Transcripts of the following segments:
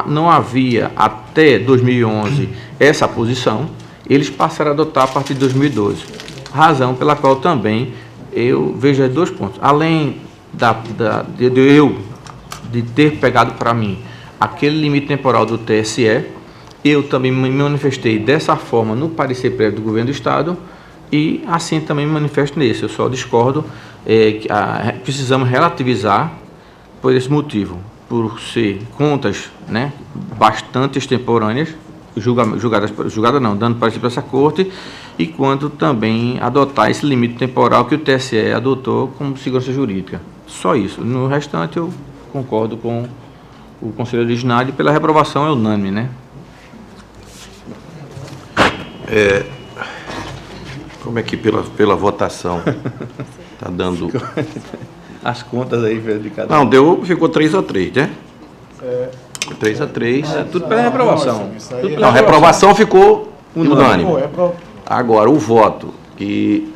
não havia até 2011 essa posição, eles passaram a adotar a partir de 2012. Razão pela qual também eu vejo 2 pontos. Além de ter pegado para mim aquele limite temporal do TSE, eu também me manifestei dessa forma no parecer prévio do governo do Estado e assim também me manifesto nesse. Eu só discordo que precisamos relativizar por esse motivo, por ser contas, né, bastante extemporâneas, julgadas não, dando parecer para essa corte, e quanto também adotar esse limite temporal que o TSE adotou como segurança jurídica. Só isso. No restante eu concordo com o conselho originário e pela reprovação é unânime, né? Como é que pela votação está dando... As contas aí de cada Não, ficou 3-3, né? 3-3. tudo pela reprovação. Não, a reprovação ficou unânime. Agora, o voto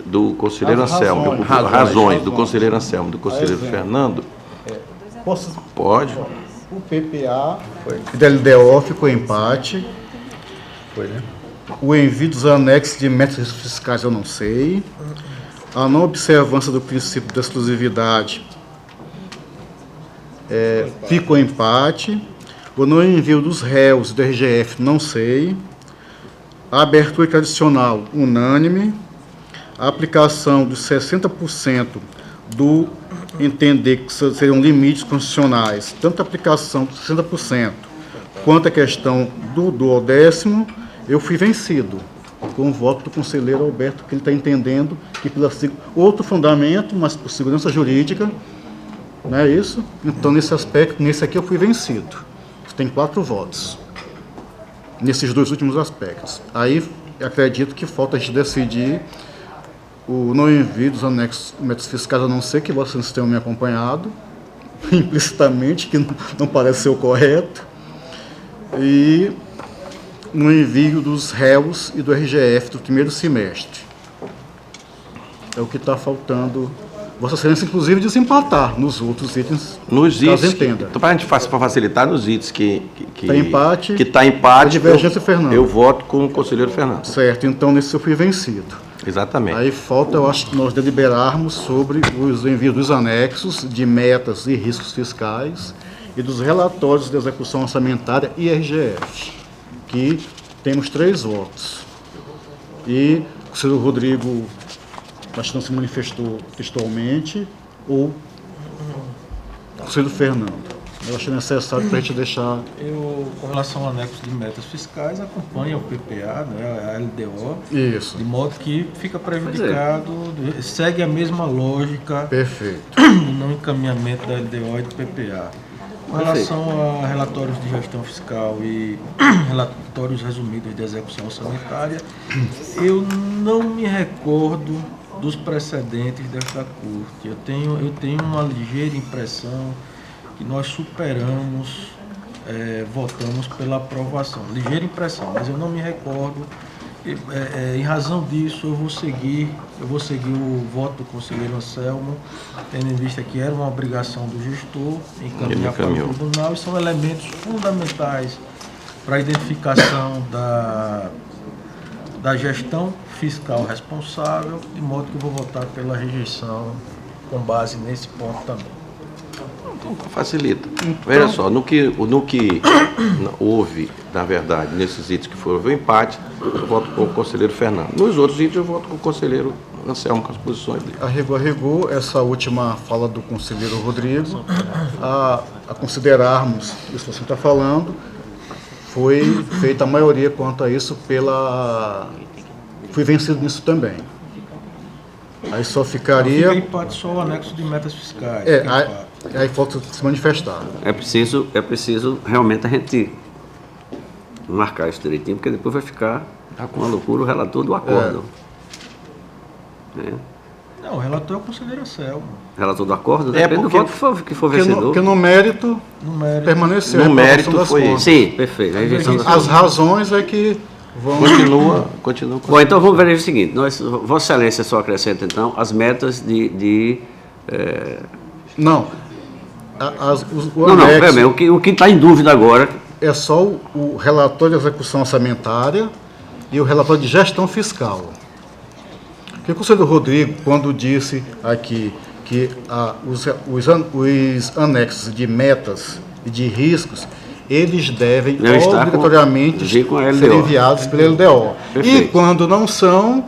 do conselheiro Anselmo, razões do conselheiro Anselmo, do conselheiro Fernando... Pode. O PPA e da LDO ficou empate. Foi, né? O envio dos anexos de metas fiscais eu não sei. A não observância do princípio da exclusividade ficou empate. O não envio dos réus do RGF não sei. A abertura tradicional unânime. A aplicação dos 60% do entender que seriam limites constitucionais, tanto a aplicação dos 60% quanto a questão do 10º, eu fui vencido com o voto do conselheiro Alberto, que ele está entendendo que pela outro fundamento, mas por segurança jurídica, não é isso? Então, nesse aspecto, nesse aqui eu fui vencido. Tem 4 votos nesses 2 últimos aspectos. Aí, acredito que falta a gente decidir o não envio dos anexos metas fiscais, a não ser que vocês tenham me acompanhado, implicitamente, que não parece ser o correto, e no envio dos réus e do RGF do primeiro semestre. É o que está faltando. Vossa Excelência, inclusive, desempatar nos outros itens, Nos caso itens, entenda. então, para facilitar, nos itens que Está empate, divergência, Fernando. Eu voto com o conselheiro Fernando. Certo, então nesse eu fui vencido. Exatamente. Aí falta, eu acho, que nós deliberarmos sobre os envios dos anexos de metas e riscos fiscais e dos relatórios de execução orçamentária e RGF, que temos 3 votos. E o senhor Rodrigo, acho que não se manifestou textualmente, ou o senhor Fernando. Eu achei necessário para a gente deixar... Eu, com relação ao anexo de metas fiscais, acompanho o PPA, né, a LDO, Isso. de modo que fica prejudicado, segue a mesma lógica Perfeito. do não encaminhamento da LDO e do PPA. Com relação a relatórios de gestão fiscal e relatórios resumidos de execução orçamentária, eu não me recordo dos precedentes desta corte. Eu tenho uma ligeira impressão que nós superamos, votamos pela aprovação. Ligeira impressão, mas eu não me recordo. Em razão disso, eu vou seguir o voto do conselheiro Anselmo, tendo em vista que era uma obrigação do gestor encaminhar para o tribunal, e são elementos fundamentais para a identificação da gestão fiscal responsável, de modo que eu vou votar pela rejeição com base nesse ponto também. Então, facilita. Veja só, no que houve, na verdade, nesses itens que foram o empate, eu voto com o conselheiro Fernando. Nos outros itens, eu voto com o conselheiro Anselmo, com as posições dele. A rigor, essa última fala do conselheiro Rodrigo, a considerarmos isso que você está falando, foi feita a maioria quanto a isso fui vencido nisso também. Aí só ficaria... Fica empate só o anexo de metas fiscais. Aí falta se manifestar. É preciso realmente a gente marcar isso direitinho, porque depois vai ficar uma loucura o relator do acordo. Não, o relator é o conselheiro Anselmo. Relator do acordo depende do voto que for vencedor. Porque no mérito permaneceu. No mérito foi isso. Sim, perfeito. As razões é que vão... Continua. Bom, então vamos ver o seguinte. Vossa Excelência só acrescenta, então, as metas Não. O que está em dúvida agora é só o relatório de execução orçamentária e o relatório de gestão fiscal. Porque o conselheiro Rodrigo, quando disse aqui que os anexos de metas e de riscos, eles devem obrigatoriamente ser enviados pela LDO. Perfeito. E quando não são,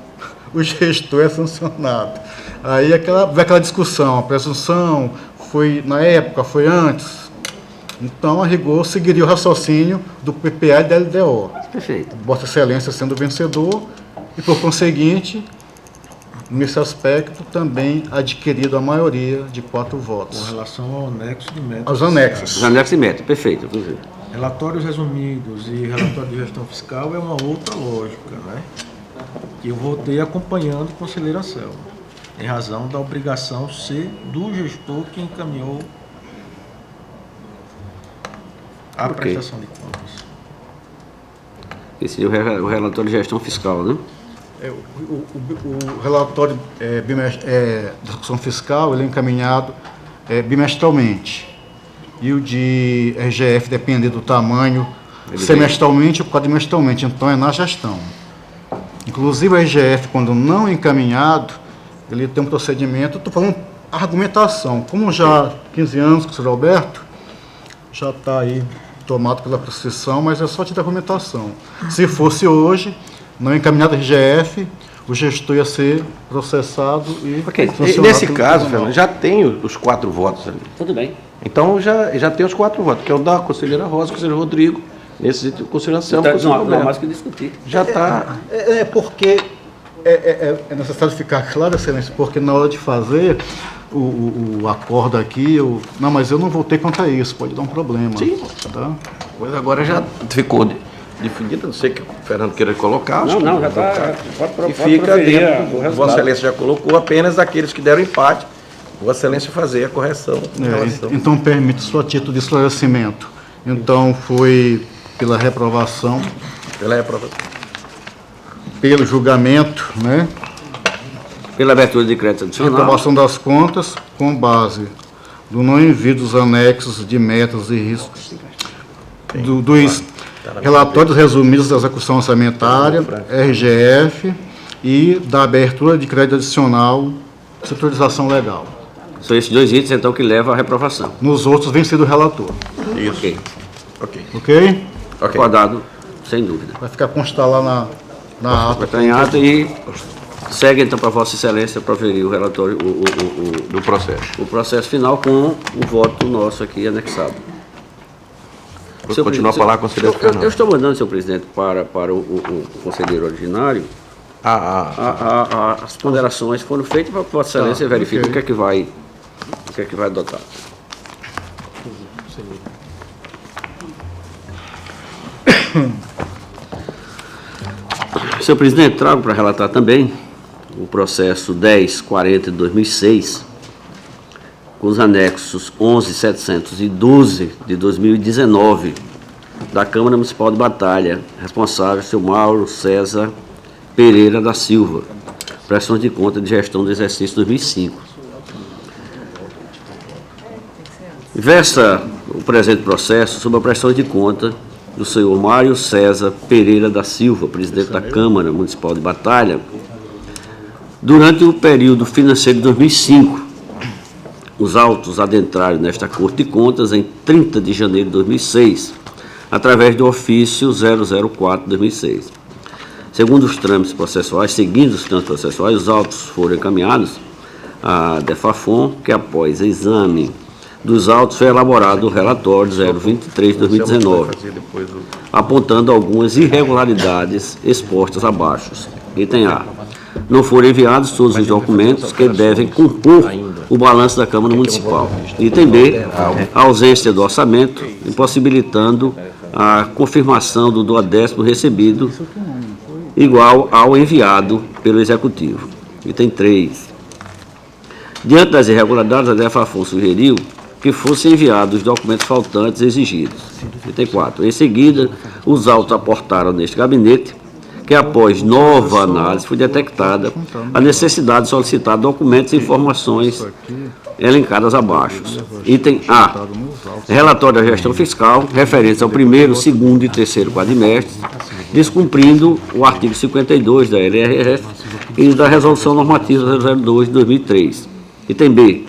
o gestor é sancionado. Aí vem aquela discussão, a presunção foi na época, foi antes. Então, a rigor, seguiria o raciocínio do PPA e da LDO. Perfeito. Vossa Excelência sendo vencedor e, por conseguinte, nesse aspecto, também adquirido a maioria de 4 votos. Com relação ao anexo de metas. Aos anexos. Os anexos de meta, perfeito. Relatórios resumidos e relatório de gestão fiscal é uma outra lógica, né? Que eu voltei acompanhando o conselheiro Anselmo, em razão da obrigação ser do gestor que encaminhou a prestação de contas. Esse é o relatório de gestão fiscal, né? O relatório de execução fiscal ele é encaminhado bimestralmente. E o de RGF, dependendo do tamanho, semestralmente ou quadrimestralmente. Então, é na gestão. Inclusive, o RGF, quando não encaminhado, ele tem um procedimento, estou falando argumentação. Como já há 15 anos, com o senhor Alberto, já está aí tomado pela prescrição, mas é só de argumentação. Se fosse hoje, não encaminhado a RGF, o gestor ia ser processado e sancionado. Nesse pelo caso, tribunal. Fernando, já tem os 4 votos ali. Tudo bem. Então, já tem os 4 votos, que é o da conselheira Rosa, o conselheiro Rodrigo, nesse o conselheiro Anselmo, o Então, conselheiro não há mais Roberto. que discutir. Já está... Porque é necessário ficar claro, Excelência, porque na hora de fazer o acordo aqui, não, mas eu não votei contra isso, pode dar um problema. Sim. Tá? Pois agora já ficou definido, não sei que o Fernando queira colocar. acho Não, que já está. E fica dentro, Vossa Excelência já colocou apenas daqueles que deram empate, Vossa Excelência fazer a correção. em relação. Então, permito só a título de esclarecimento. Então, foi pela reprovação, Pela reprovação. pelo julgamento, né? Pela abertura de crédito adicional. Reprovação das contas com base do não envio dos anexos de metas e riscos dos relatórios resumidos da execução orçamentária, RGF, e da abertura de crédito adicional, setorização legal. São esses 2 itens, então, que levam à reprovação. Nos outros, vem sido o relator. Isso. Ok. Ok. Ok? Acordado, sem dúvida. Vai ficar constar lá na Vai ata. estar em ata e segue, então, para Vossa Excelência proferir o relatório, Do processo. o processo final com o voto nosso aqui anexado. Vou continuar a falar com o conselheiro eu Fernando. estou mandando, senhor presidente, para o conselheiro originário. As ponderações foram feitas para que Vossa Excelência verifique ok. o que é que vai adotar. Senhor presidente, trago para relatar também o processo 1040 de 2006, com os anexos 11.712 de 2019, da Câmara Municipal de Batalha, responsável, seu Mauro César Pereira da Silva, prestações de conta de gestão do exercício 2005. Versa o presente processo sob a prestação de conta do senhor Mário César Pereira da Silva, presidente da Câmara Municipal de Batalha, durante o período financeiro de 2005. Os autos adentraram nesta Corte de Contas em 30 de janeiro de 2006, através do ofício 004/2006. Seguindo os trâmites processuais, os autos foram encaminhados à DEFAFON, que após exame dos autos foi elaborado o relatório 023/2019, apontando algumas irregularidades expostas abaixo. Item A. Não foram enviados todos os documentos que devem compor o balanço da Câmara Municipal. Item B. A ausência do orçamento, impossibilitando a confirmação do duodécimo recebido igual ao enviado pelo Executivo. Item 3. Diante das irregularidades, a DEFAFON sugeriu que fossem enviados os documentos faltantes exigidos. Item 4. Em seguida, os autos aportaram neste gabinete que após nova análise foi detectada a necessidade de solicitar documentos e informações elencadas abaixo. Item A. Relatório da gestão fiscal, referentes ao primeiro, segundo e terceiro quadrimestres, descumprindo o artigo 52 da LRF e da Resolução Normativa 002 de 2003. Item B.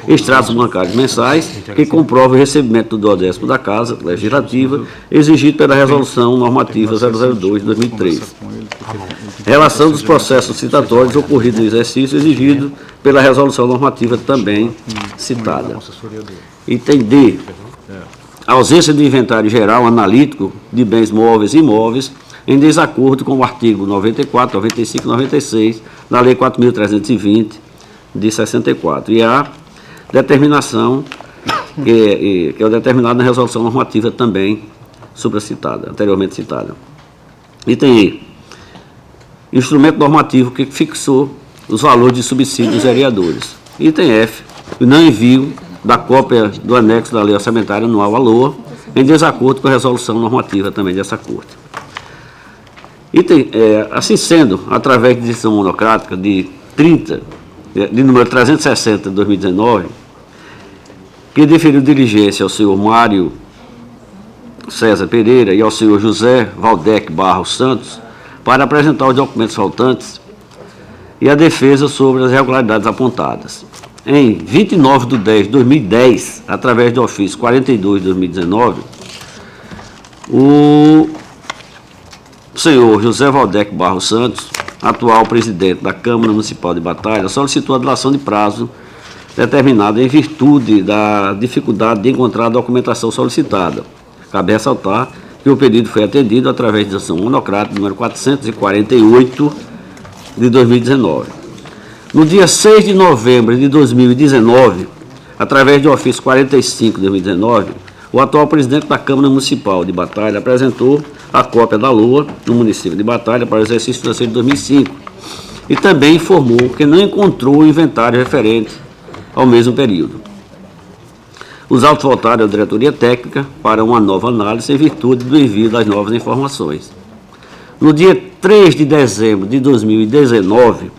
Extratos bancários mensais que comprovam o recebimento do 12º da Casa Legislativa, exigido pela Resolução Normativa 002 de 2003. Relação dos processos citatórios ocorridos no exercício exigido pela Resolução Normativa também citada. Item D. Ausência de inventário geral analítico de bens móveis e imóveis em desacordo com o artigo 94, 95 e 96 da Lei 4.320 de 64. E a determinação que é o determinado na Resolução Normativa também supracitada, anteriormente citada. Item E. Instrumento normativo que fixou os valores de subsídios dos vereadores. Item F. O não envio da cópia do anexo da Lei Orçamentária Anual à LOA, em desacordo com a resolução normativa também dessa Corte. Item, assim sendo, através de decisão monocrática de número 360 de 2019, que deferiu diligência ao senhor Mário César Pereira e ao senhor José Valdec Barros Santos para apresentar os documentos faltantes e a defesa sobre as irregularidades apontadas. Em 29 de 10 de 2010, através do ofício 42 de 2019, o senhor José Valdec Barros Santos, atual presidente da Câmara Municipal de Batalha, solicitou a dilação de prazo determinada em virtude da dificuldade de encontrar a documentação solicitada. Cabe ressaltar que o pedido foi atendido através de decisão monocrática número 448 de 2019. No dia 6 de novembro de 2019, através do ofício 45 de 2019, o atual presidente da Câmara Municipal de Batalha apresentou a cópia da LOA no município de Batalha para o exercício financeiro de 2005 e também informou que não encontrou o inventário referente ao mesmo período. Os autos voltaram à diretoria técnica para uma nova análise em virtude do envio das novas informações. No dia 3 de dezembro de 2019,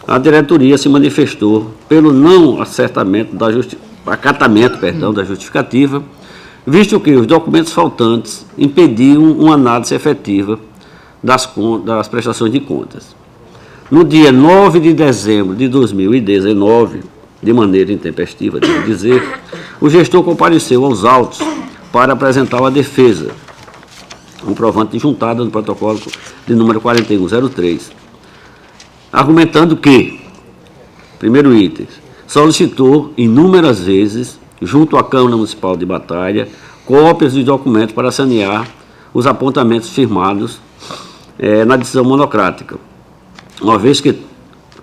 a diretoria se manifestou pelo não acatamento da justificativa, visto que os documentos faltantes impediam uma análise efetiva das prestações de contas. No dia 9 de dezembro de 2019, de maneira intempestiva, devo dizer, o gestor compareceu aos autos para apresentar uma defesa, comprovante juntada no protocolo de número 4103, argumentando que, primeiro item, solicitou inúmeras vezes, junto à Câmara Municipal de Batalha, cópias dos documentos para sanear os apontamentos firmados na decisão monocrática, uma vez que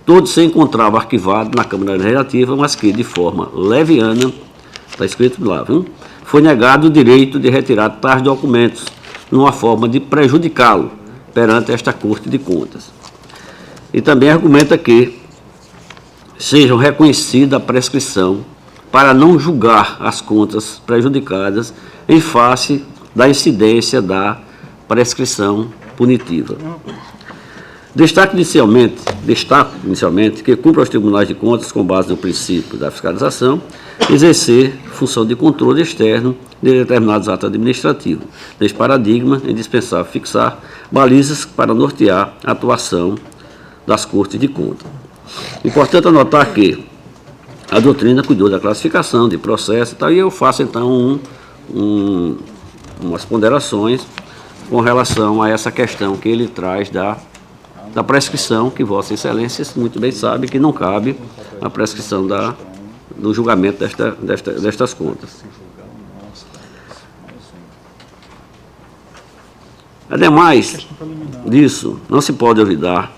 todos se encontravam arquivados na Câmara Legislativa, mas que, de forma leviana, está escrito lá, viu? Foi negado o direito de retirar tais documentos, numa forma de prejudicá-lo perante esta Corte de Contas. E também argumenta que sejam reconhecida a prescrição para não julgar as contas prejudicadas em face da incidência da prescrição punitiva. Destaco inicialmente que cumpre aos tribunais de contas, com base no princípio da fiscalização, exercer função de controle externo de determinados atos administrativos. Neste paradigma, é indispensável fixar balizas para nortear a atuação das Cortes de Contas. Importante anotar que a doutrina cuidou da classificação, de processo e tal, e eu faço então umas ponderações com relação a essa questão que ele traz da prescrição, que Vossa Excelência muito bem sabe que não cabe a prescrição do julgamento destas contas. Ademais disso, não se pode olvidar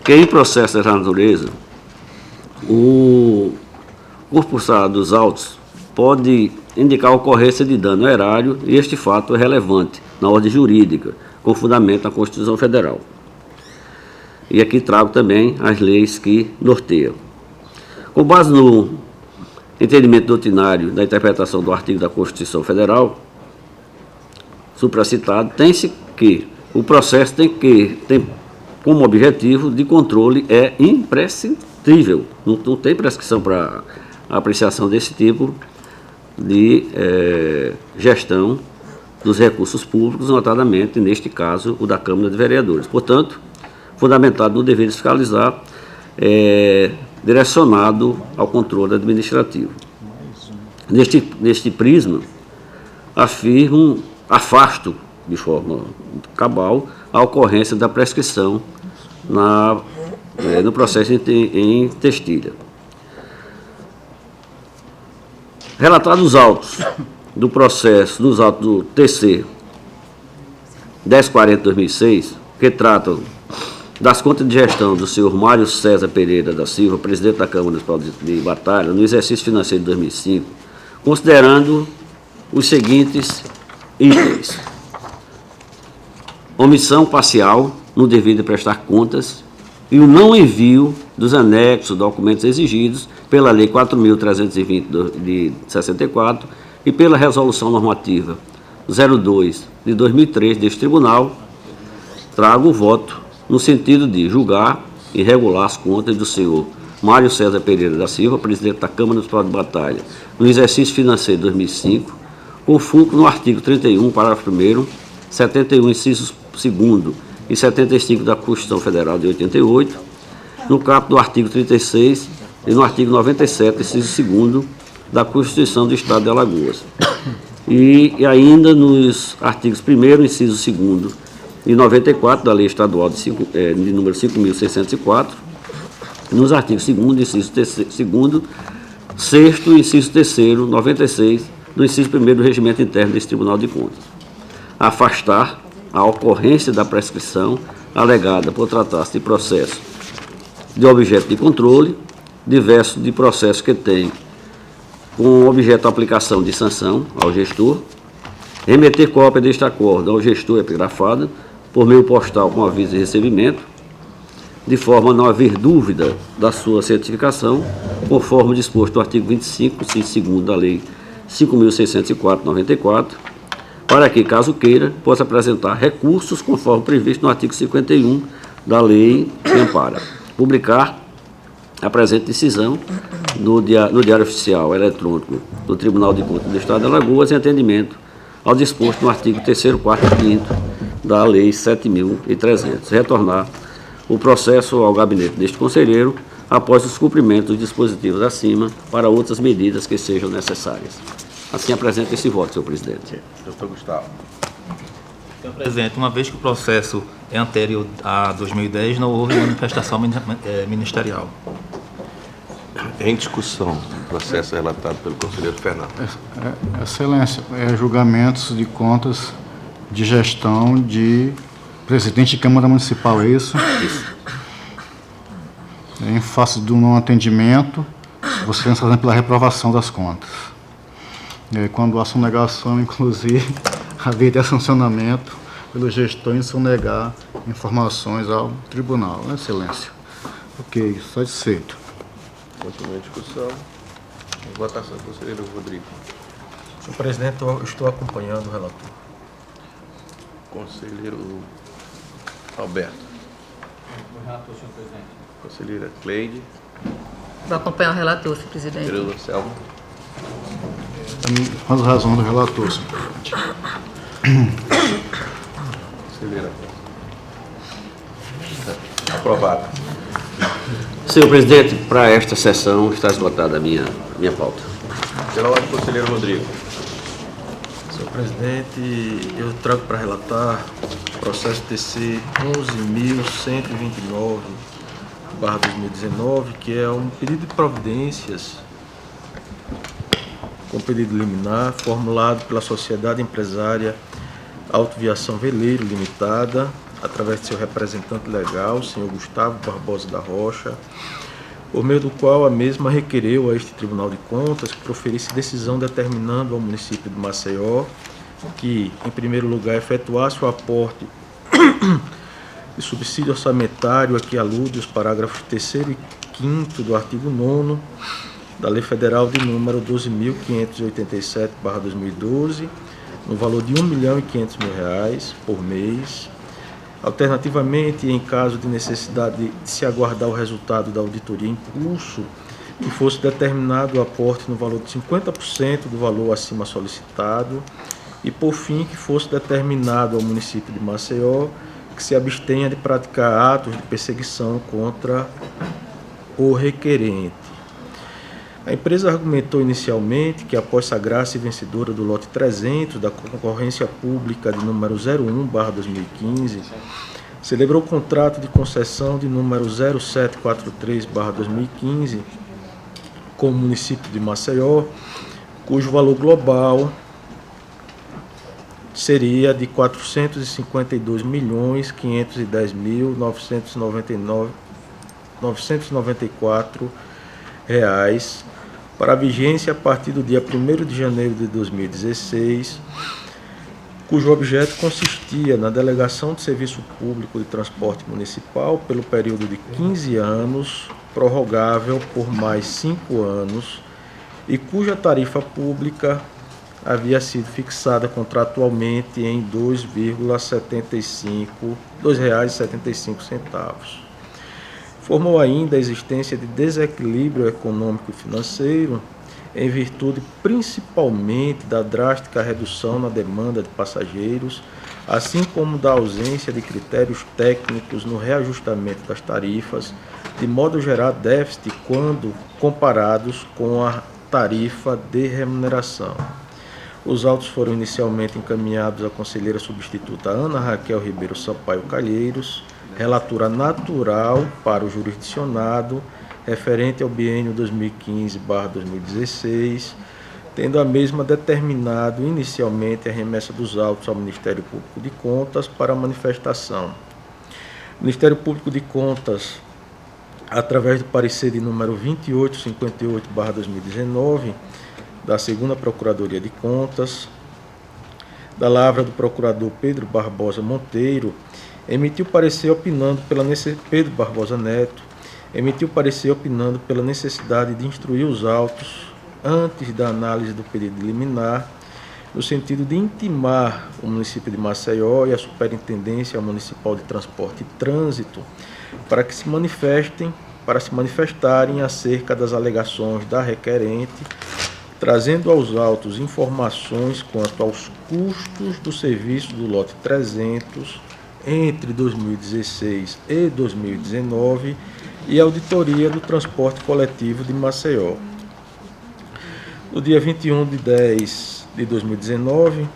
que em processo dessa natureza, o cursado dos autos pode indicar a ocorrência de dano erário e este fato é relevante na ordem jurídica, com fundamento na Constituição Federal. E aqui trago também as leis que norteiam. Com base no entendimento doutrinário da interpretação do artigo da Constituição Federal, supracitado, tem-se que o processo tem como objetivo de controle é imprescindível. Não tem prescrição para apreciação desse tipo de gestão dos recursos públicos, notadamente, neste caso, o da Câmara de Vereadores. Portanto, fundamentado no dever de fiscalizar, direcionado ao controle administrativo. Neste prisma, afasto de forma cabal a ocorrência da prescrição no processo em Testilha. Relatados os autos do processo, dos autos do TC 1040-2006, que tratam das contas de gestão do senhor Mário César Pereira da Silva, presidente da Câmara Municipal de Batalha, no exercício financeiro de 2005, considerando os seguintes itens: omissão parcial no dever de prestar contas e o não envio dos anexos, documentos exigidos pela Lei 4.320 de 64 e pela Resolução Normativa 02 de 2003 deste Tribunal, trago o voto no sentido de julgar e regular as contas do senhor Mário César Pereira da Silva, presidente da Câmara Municipal de Batalha, no exercício financeiro de 2005, com fulcro no artigo 31, parágrafo 1º, 71, inciso 2º e 75 da Constituição Federal de 88, no caput do artigo 36 e no artigo 97, inciso 2º da Constituição do Estado de Alagoas. E ainda nos artigos 1º, inciso 2º e 94 da Lei Estadual de número 5.604, nos artigos 2º, inciso 2º, 6º, inciso 3º, 96 do inciso 1º do Regimento Interno desse Tribunal de Contas. Afastar a ocorrência da prescrição alegada por tratar-se de processo de objeto de controle, diverso de processos que tem com objeto a aplicação de sanção ao gestor, remeter cópia deste acordo ao gestor epigrafada por meio postal com aviso de recebimento, de forma a não haver dúvida da sua certificação, conforme disposto no artigo 25, inciso 2º da Lei 5.604/94, para que, caso queira, possa apresentar recursos conforme previsto no artigo 51 da Lei que ampara. Publicar a presente decisão no Diário Oficial Eletrônico do Tribunal de Contas do Estado de Alagoas em atendimento ao disposto no artigo 3º, 4º e 5º da Lei 7.300. Retornar o processo ao gabinete deste conselheiro após os cumprimentos dos dispositivos acima para outras medidas que sejam necessárias. Assim apresento esse voto, senhor presidente. Doutor Gustavo. Senhor presidente, uma vez que o processo é anterior a 2010, não houve manifestação ministerial. Em discussão, o processo relatado pelo conselheiro Fernando. Excelência, julgamentos de contas de gestão de presidente de Câmara Municipal, é isso? Isso. Em face do não atendimento, você vem fazendo pela reprovação das contas. Quando há sonegação, inclusive, haveria sancionamento pelo gestor em sonegar informações ao tribunal. Excelência. Ok, satisfeito. Continua a discussão. Votação, conselheiro Rodrigo. Senhor presidente, eu estou acompanhando o relator. Conselheiro Alberto. Conselheira Cleide. Vou acompanhar o relator, senhor presidente. Conselheiro Selma. Faz razão do relator, senhor presidente. Conselheira. Aprovado. Senhor presidente, para esta sessão está esgotada a minha pauta. Pela ordem, conselheiro Rodrigo. Senhor presidente, eu trago para relatar o processo TC 11.129/2019, que é um pedido de providências com pedido liminar formulado pela Sociedade Empresária Autoviação Veleiro Limitada, através de seu representante legal, o senhor Gustavo Barbosa da Rocha, por meio do qual a mesma requereu a este Tribunal de Contas que proferisse decisão determinando ao município de Maceió que, em primeiro lugar, efetuasse o aporte de subsídio orçamentário a que alude os parágrafos 3º e 5º do artigo 9º da Lei Federal de número 12.587/2012, no valor de R$ 1.500.000 por mês, Alternativamente, em caso de necessidade de se aguardar o resultado da auditoria em curso, que fosse determinado o aporte no valor de 50% do valor acima solicitado, e, por fim, que fosse determinado ao município de Maceió que se abstenha de praticar atos de perseguição contra o requerente. A empresa argumentou inicialmente que, após sagrar-se vencedora do lote 300 da concorrência pública de número 01/2015, celebrou o contrato de concessão de número 0743/2015 com o município de Maceió, cujo valor global seria de R$ 452.510.994 para a vigência a partir do dia 1º de janeiro de 2016, cujo objeto consistia na delegação de serviço público de transporte municipal pelo período de 15 anos, prorrogável por mais 5 anos, e cuja tarifa pública havia sido fixada contratualmente em R$ 2,75. Informou ainda a existência de desequilíbrio econômico e financeiro, em virtude principalmente da drástica redução na demanda de passageiros, assim como da ausência de critérios técnicos no reajustamento das tarifas, de modo a gerar déficit quando comparados com a tarifa de remuneração. Os autos foram inicialmente encaminhados à conselheira substituta Ana Raquel Ribeiro Sampaio Calheiros, relatora natural para o jurisdicionado, referente ao biênio 2015/2016, tendo a mesma determinado inicialmente a remessa dos autos ao Ministério Público de Contas para manifestação. O Ministério Público de Contas, através do parecer de número 2858/2019, da 2ª Procuradoria de Contas, da lavra do procurador Pedro Barbosa Monteiro, emitiu parecer opinando pela Pedro Barbosa Neto, emitiu parecer opinando pela necessidade de instruir os autos antes da análise do pedido de liminar, no sentido de intimar o município de Maceió e a Superintendência Municipal de Transporte e Trânsito para se manifestarem acerca das alegações da requerente, trazendo aos autos informações quanto aos custos do serviço do lote 300 entre 2016 e 2019 e a auditoria do transporte coletivo de Maceió. No dia 21/10/2019,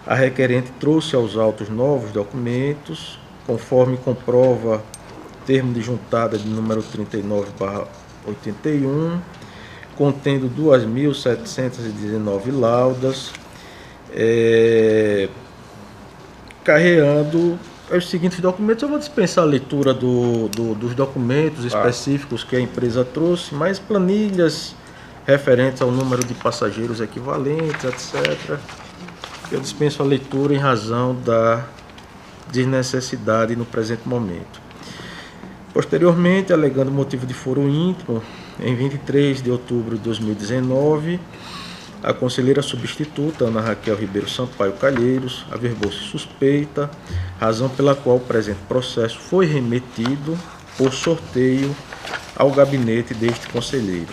a requerente trouxe aos autos novos documentos, conforme comprova o termo de juntada de número 39/81, contendo 2.719 laudas, carreando os seguintes documentos. Eu vou dispensar a leitura dos documentos específicos que a empresa trouxe, mas planilhas referentes ao número de passageiros equivalentes, etc. Eu dispenso a leitura em razão da desnecessidade no presente momento. Posteriormente, alegando motivo de foro íntimo, em 23 de outubro de 2019, a conselheira substituta Ana Raquel Ribeiro Sampaio Calheiros averbou-se suspeita, razão pela qual o presente processo foi remetido por sorteio ao gabinete deste conselheiro,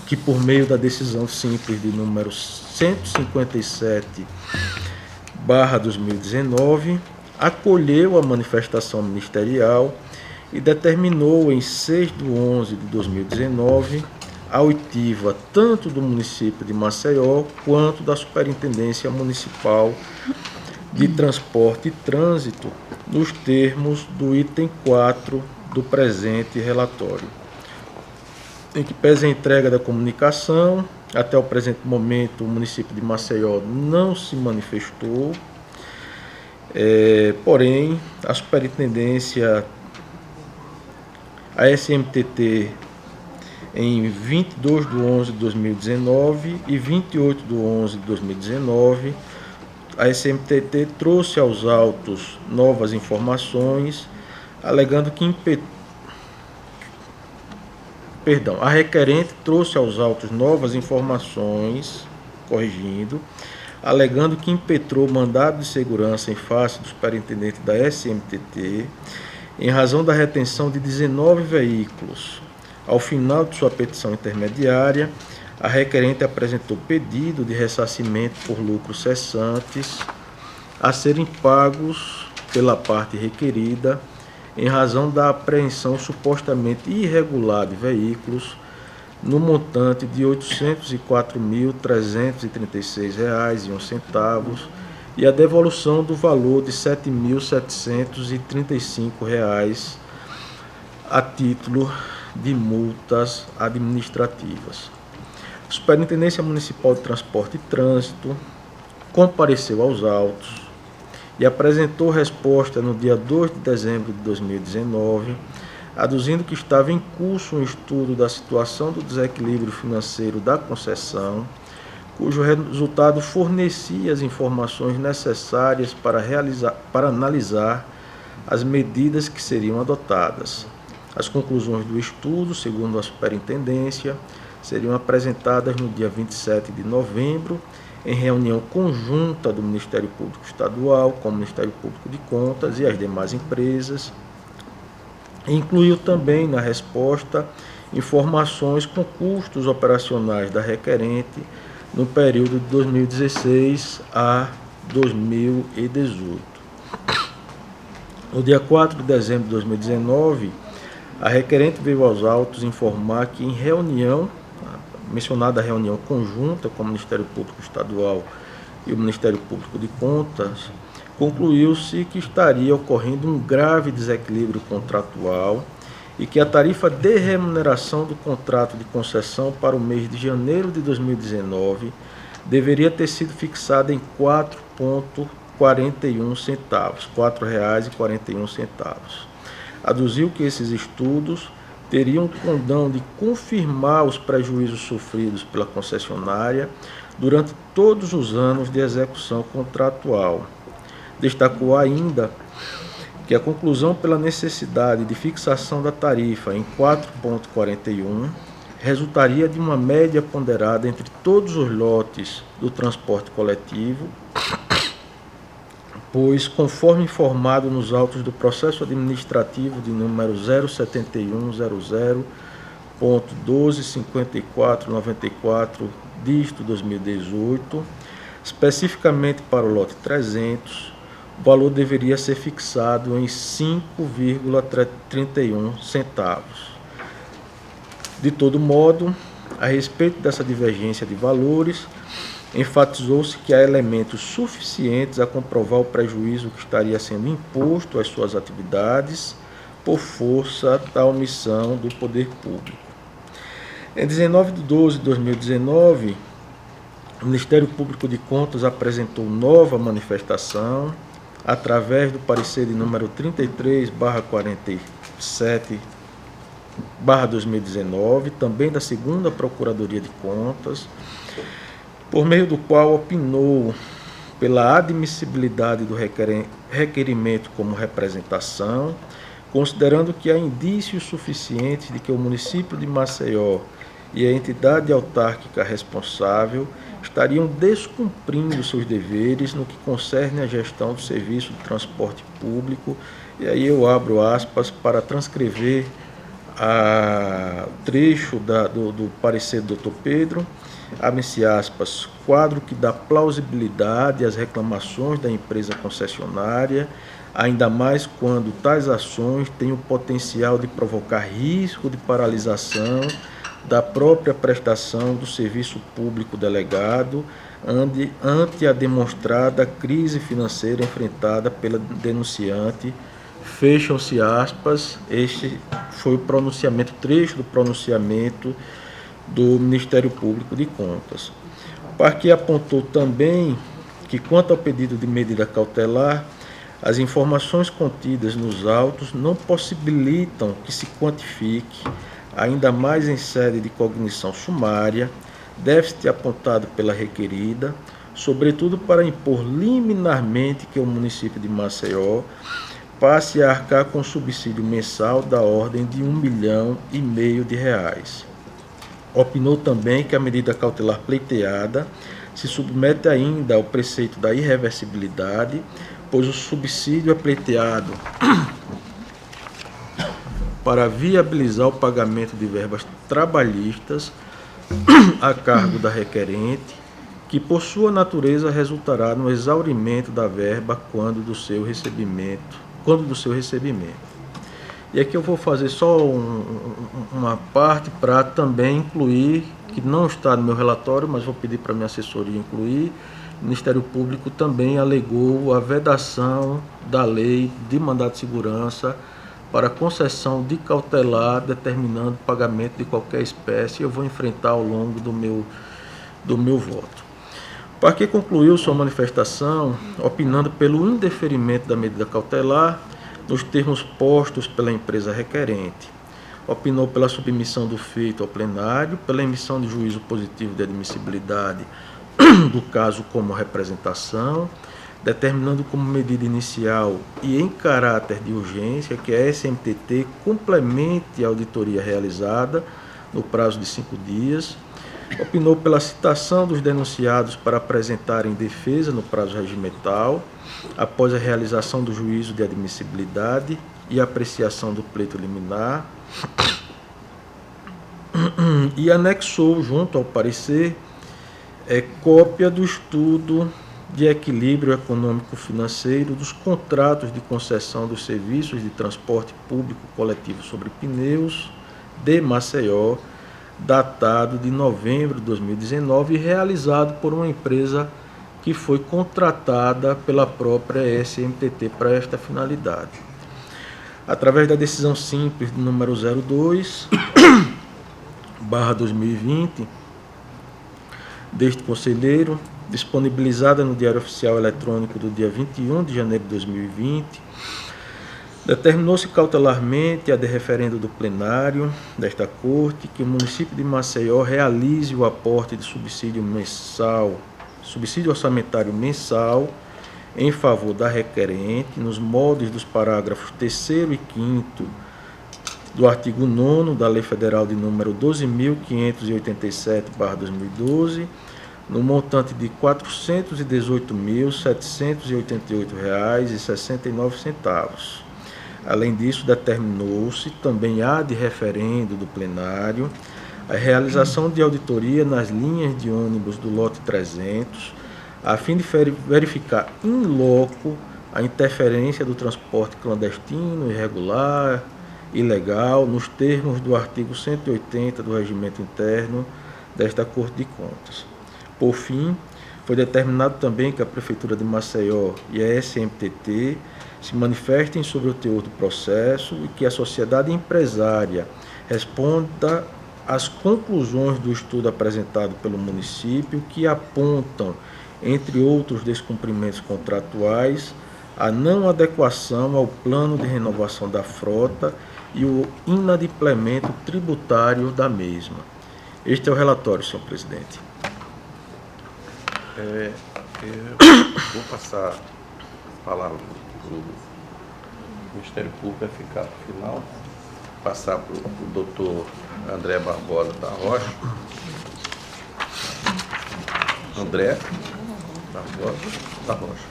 que, por meio da decisão simples de número 157/2019, acolheu a manifestação ministerial e determinou em 6/11/2019 a oitiva tanto do município de Maceió quanto da Superintendência Municipal de Transporte e Trânsito, nos termos do item 4 do presente relatório. Em que pese a entrega da comunicação, até o presente momento o município de Maceió não se manifestou, porém a Superintendência, a SMTT, em 22/11/2019 e 28/11/2019, a SMTT trouxe aos autos novas informações, alegando que a requerente trouxe aos autos novas informações, corrigindo, alegando que impetrou mandado de segurança em face do superintendente da SMTT em razão da retenção de 19 veículos. Ao final de sua petição intermediária, a requerente apresentou pedido de ressarcimento por lucros cessantes a serem pagos pela parte requerida em razão da apreensão supostamente irregular de veículos no montante de R$ 804.336,01 e a devolução do valor de R$ 7.735 a título de multas administrativas. A Superintendência Municipal de Transporte e Trânsito compareceu aos autos e apresentou resposta no dia 2 de dezembro de 2019, aduzindo que estava em curso um estudo da situação do desequilíbrio financeiro da concessão, cujo resultado fornecia as informações necessárias para analisar as medidas que seriam adotadas. As conclusões do estudo, segundo a Superintendência, seriam apresentadas no dia 27 de novembro, em reunião conjunta do Ministério Público Estadual com o Ministério Público de Contas e as demais empresas. Incluiu também na resposta informações com custos operacionais da requerente no período de 2016 a 2018. No dia 4 de dezembro de 2019, a requerente veio aos autos informar que em reunião, mencionada reunião conjunta com o Ministério Público Estadual e o Ministério Público de Contas, concluiu-se que estaria ocorrendo um grave desequilíbrio contratual e que a tarifa de remuneração do contrato de concessão para o mês de janeiro de 2019 deveria ter sido fixada em R$ 4,41, R$ 4,41. Aduziu que esses estudos teriam o condão de confirmar os prejuízos sofridos pela concessionária durante todos os anos de execução contratual. Destacou ainda que a conclusão pela necessidade de fixação da tarifa em 4,41 resultaria de uma média ponderada entre todos os lotes do transporte coletivo, pois, conforme informado nos autos do processo administrativo de número 07100.125494 disto 2018, especificamente para o lote 300, o valor deveria ser fixado em 5,31 centavos. De todo modo, a respeito dessa divergência de valores, enfatizou-se que há elementos suficientes a comprovar o prejuízo que estaria sendo imposto às suas atividades por força da omissão do poder público. Em 19 de 12 de 2019, o Ministério Público de Contas apresentou nova manifestação através do parecer de número 33/47/2019, também da 2ª Procuradoria de Contas, por meio do qual opinou pela admissibilidade do requerimento como representação, considerando que há indícios suficientes de que o município de Maceió e a entidade autárquica responsável estariam descumprindo seus deveres no que concerne à gestão do serviço de transporte público. E aí eu abro aspas para transcrever o trecho do parecer do Dr. Pedro, abre-se aspas, quadro que dá plausibilidade às reclamações da empresa concessionária, ainda mais quando tais ações têm o potencial de provocar risco de paralisação da própria prestação do serviço público delegado ante a demonstrada crise financeira enfrentada pela denunciante. Fecham-se aspas. Este foi o trecho do pronunciamento do Ministério Público de Contas. O parquet apontou também que, quanto ao pedido de medida cautelar, as informações contidas nos autos não possibilitam que se quantifique, ainda mais em sede de cognição sumária, déficit apontado pela requerida, sobretudo para impor liminarmente que o município de Maceió passe a arcar com subsídio mensal da ordem de R$ 1,5 milhão. Opinou também que a medida cautelar pleiteada se submete ainda ao preceito da irreversibilidade, pois o subsídio é pleiteado para viabilizar o pagamento de verbas trabalhistas a cargo da requerente, que por sua natureza resultará no exaurimento da verba quando do seu recebimento. E aqui eu vou fazer só uma parte para também incluir, que não está no meu relatório, mas vou pedir para a minha assessoria incluir. O Ministério Público também alegou a vedação da lei de mandado de segurança para concessão de cautelar determinando o pagamento de qualquer espécie. Eu vou enfrentar ao longo do meu voto. O parquet concluiu sua manifestação opinando pelo indeferimento da medida cautelar nos termos postos pela empresa requerente. Opinou pela submissão do feito ao plenário, pela emissão de juízo positivo de admissibilidade do caso como representação, determinando como medida inicial e em caráter de urgência que a SMTT complemente a auditoria realizada no prazo de 5 dias, opinou pela citação dos denunciados para apresentarem defesa no prazo regimental, após a realização do juízo de admissibilidade e apreciação do pleito liminar, e anexou, junto ao parecer, cópia do estudo de equilíbrio econômico-financeiro dos contratos de concessão dos serviços de transporte público coletivo sobre pneus de Maceió, datado de novembro de 2019 e realizado por uma empresa que foi contratada pela própria SMTT para esta finalidade. Através da decisão simples número 02/2020 deste conselheiro, disponibilizada no Diário Oficial Eletrônico do dia 21 de janeiro de 2020, determinou-se cautelarmente a de referendo do plenário desta Corte que o município de Maceió realize o aporte de subsídio orçamentário mensal em favor da requerente nos moldes dos parágrafos 3º e 5º do artigo 9º da Lei Federal de número 12.587/2012, no montante de R$ 418.788,69. Além disso, determinou-se também a de referendo do plenário a realização de auditoria nas linhas de ônibus do lote 300, a fim de verificar in loco a interferência do transporte clandestino, irregular, ilegal, nos termos do artigo 180 do Regimento Interno desta Corte de Contas. Por fim, foi determinado também que a Prefeitura de Maceió e a SMTT se manifestem sobre o teor do processo e que a sociedade empresária responda às conclusões do estudo apresentado pelo município, que apontam, entre outros descumprimentos contratuais, a não adequação ao plano de renovação da frota e o inadimplemento tributário da mesma. Este é o relatório, senhor presidente. Eu vou passar a palavra para o Ministério Público, vai ficar para o final, passar para o doutor André Barbosa da Rocha. André Barbosa da Rocha.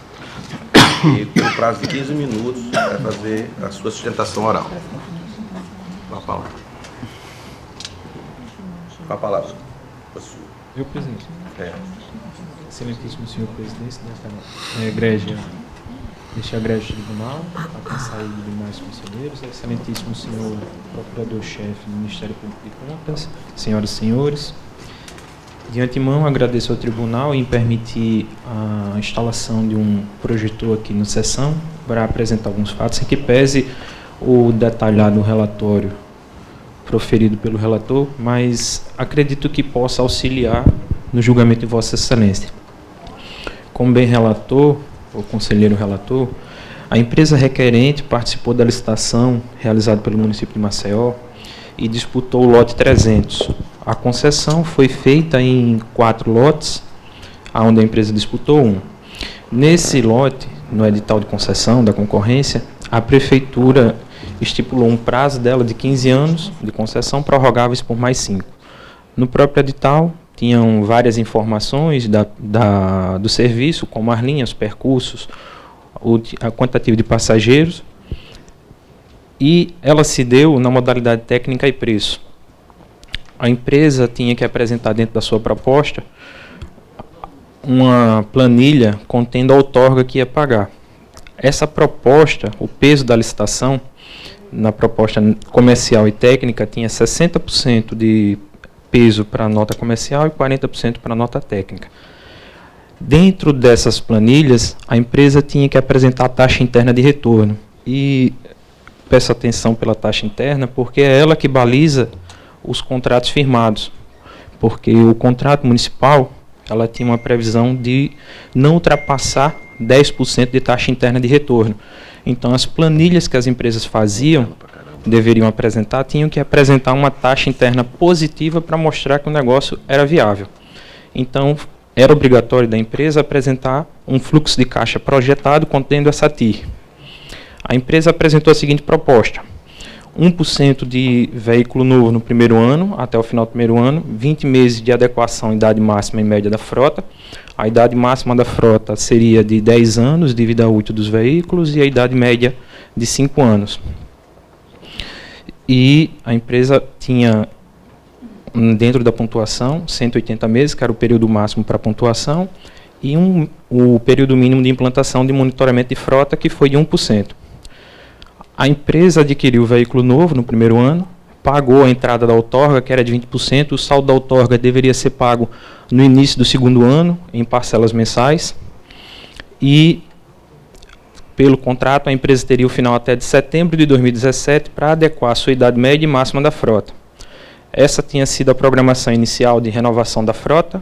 E com prazo de 15 minutos vai fazer a sua sustentação oral. Com a palavra. Com a palavra. Eu, presidente. Excelentíssimo senhor presidente, deste egrégio tribunal, alcançar aí demais conselheiros, excelentíssimo senhor procurador-chefe do Ministério Público de Contas, senhoras e senhores. De antemão, agradeço ao tribunal em permitir a instalação de um projetor aqui na sessão para apresentar alguns fatos, em que pese o detalhado relatório proferido pelo relator, mas acredito que possa auxiliar no julgamento de Vossa Excelência. Como bem relator, o conselheiro relator, a empresa requerente participou da licitação realizada pelo município de Maceió e disputou o lote 300. A concessão foi feita em 4 lotes, onde a empresa disputou um. Nesse lote, no edital de concessão da concorrência, a prefeitura estipulou um prazo dela de 15 anos de concessão, prorrogáveis por mais 5. No próprio edital, tinham várias informações do serviço, como as linhas, percursos, a quantitativo de passageiros, e ela se deu na modalidade técnica e preço. A empresa tinha que apresentar dentro da sua proposta uma planilha contendo a outorga que ia pagar. Essa proposta, o peso da licitação, na proposta comercial e técnica, tinha 60% de peso para a nota comercial e 40% para a nota técnica. Dentro dessas planilhas, a empresa tinha que apresentar a taxa interna de retorno. E peço atenção pela taxa interna, porque é ela que baliza os contratos firmados. Porque o contrato municipal, ela tinha uma previsão de não ultrapassar 10% de taxa interna de retorno. Então, as planilhas que as empresas faziam, deveriam apresentar, tinham que apresentar uma taxa interna positiva para mostrar que o negócio era viável. Então, era obrigatório da empresa apresentar um fluxo de caixa projetado contendo essa TIR. A empresa apresentou a seguinte proposta: 1% de veículo novo no primeiro ano, até o final do primeiro ano, 20 meses de adequação à idade máxima e média da frota. A idade máxima da frota seria de 10 anos de vida útil dos veículos e a idade média de 5 anos. E a empresa tinha, dentro da pontuação, 180 meses, que era o período máximo para pontuação, e o período mínimo de implantação de monitoramento de frota, que foi de 1%. A empresa adquiriu o veículo novo no primeiro ano, pagou a entrada da outorga, que era de 20%, o saldo da outorga deveria ser pago no início do segundo ano, em parcelas mensais, e pelo contrato, a empresa teria o final até de setembro de 2017 para adequar a sua idade média e máxima da frota. Essa tinha sido a programação inicial de renovação da frota,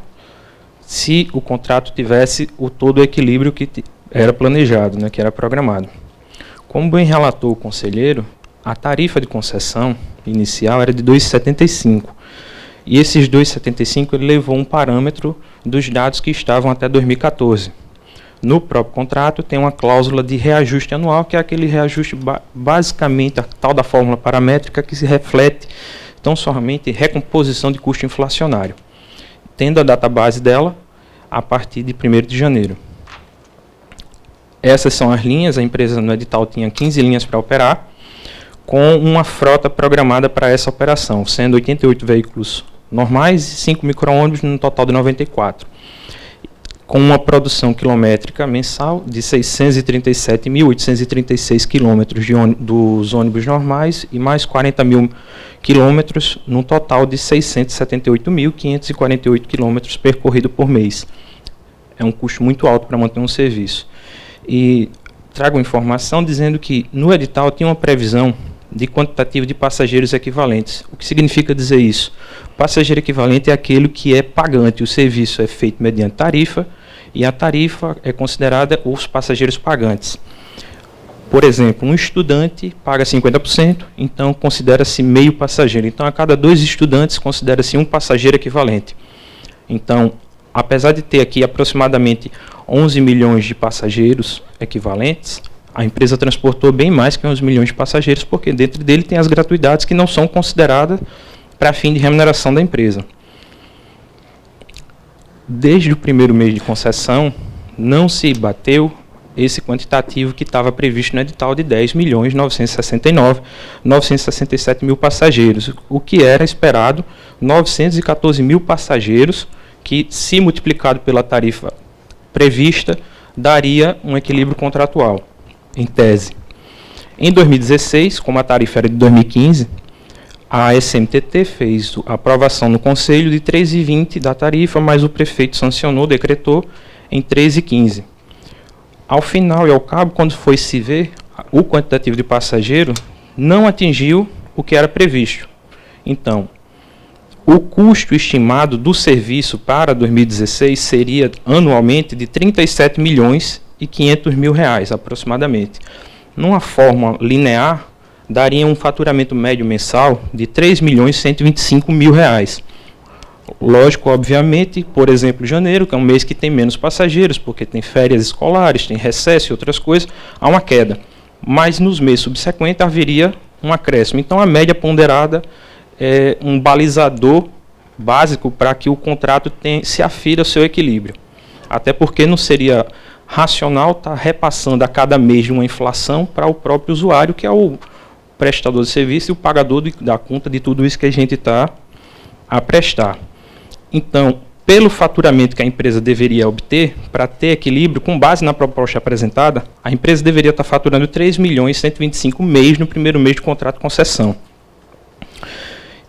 se o contrato tivesse todo o equilíbrio que era planejado, que era programado. Como bem relatou o conselheiro, a tarifa de concessão inicial era de R$ 2,75. E esses R$ 2,75 ele levou um parâmetro dos dados que estavam até 2014. No próprio contrato tem uma cláusula de reajuste anual, que é aquele reajuste basicamente a tal da fórmula paramétrica que se reflete tão somente recomposição de custo inflacionário, tendo a data base dela a partir de 1º de janeiro. Essas são as linhas, a empresa no edital tinha 15 linhas para operar, com uma frota programada para essa operação, sendo 88 veículos normais e 5 micro-ônibus, no total de 94. Com uma produção quilométrica mensal de 637.836 quilômetros dos ônibus normais e mais 40.000 quilômetros, num total de 678.548 quilômetros percorrido por mês. É um custo muito alto para manter um serviço. E trago informação dizendo que no edital tinha uma previsão de quantitativo de passageiros equivalentes. O que significa dizer isso? O passageiro equivalente é aquele que é pagante. O serviço é feito mediante tarifa e a tarifa é considerada os passageiros pagantes. Por exemplo, um estudante paga 50%, então considera-se meio passageiro. Então, a cada 2 estudantes, considera-se um passageiro equivalente. Então, apesar de ter aqui aproximadamente 11 milhões de passageiros equivalentes, a empresa transportou bem mais que 11 milhões de passageiros, porque dentro dele tem as gratuidades que não são consideradas para fim de remuneração da empresa. Desde o primeiro mês de concessão, não se bateu esse quantitativo que estava previsto no edital de 10.967.967 mil passageiros, o que era esperado 914 mil passageiros, que, se multiplicado pela tarifa prevista, daria um equilíbrio contratual, em tese. Em 2016, como a tarifa era de 2015, a SMTT fez a aprovação no Conselho de 3,20 da tarifa, mas o prefeito sancionou, decretou em 3,15. Ao final e ao cabo, quando foi se ver, o quantitativo de passageiro não atingiu o que era previsto. Então, o custo estimado do serviço para 2016 seria anualmente de R$ 37.500.000 reais, aproximadamente. Numa forma linear, daria um faturamento médio mensal de R$ 3.125.000 reais. Lógico, obviamente, por exemplo, janeiro, que é um mês que tem menos passageiros, porque tem férias escolares, tem recesso e outras coisas, há uma queda. Mas nos meses subsequentes haveria um acréscimo. Então, a média ponderada é um balizador básico para que o contrato se afire ao seu equilíbrio. Até porque não seria racional estar repassando a cada mês de uma inflação para o próprio usuário, que é o prestador de serviço e o pagador da conta de tudo isso que a gente está a prestar. Então, pelo faturamento que a empresa deveria obter, para ter equilíbrio, com base na proposta apresentada, a empresa deveria estar faturando 3.125.000 mês no primeiro mês de contrato de concessão.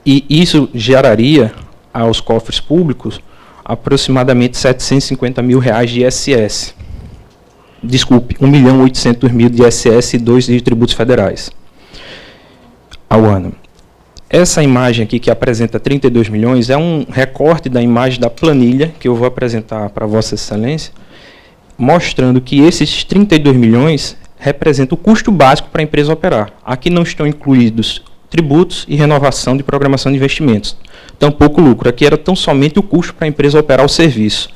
E isso geraria aos cofres públicos aproximadamente R$750 mil de ISS. Desculpe, 1.800.000 de ISS e 2 de tributos federais ao ano. Essa imagem aqui, que apresenta 32 milhões, é um recorte da imagem da planilha que eu vou apresentar para Vossa Excelência, mostrando que esses 32 milhões representam o custo básico para a empresa operar. Aqui não estão incluídos tributos e renovação de programação de investimentos. Tampouco lucro. Aqui era tão somente o custo para a empresa operar o serviço.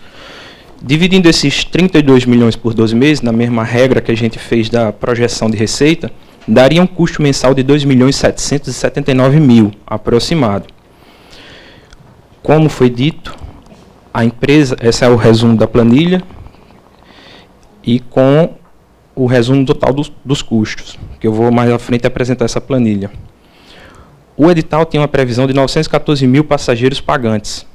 Dividindo esses 32 milhões por 12 meses, na mesma regra que a gente fez da projeção de receita, daria um custo mensal de 2.779.000 aproximado. Como foi dito, a empresa, esse é o resumo da planilha, e com o resumo total dos custos, que eu vou mais à frente apresentar essa planilha. O edital tem uma previsão de 914.000 passageiros pagantes,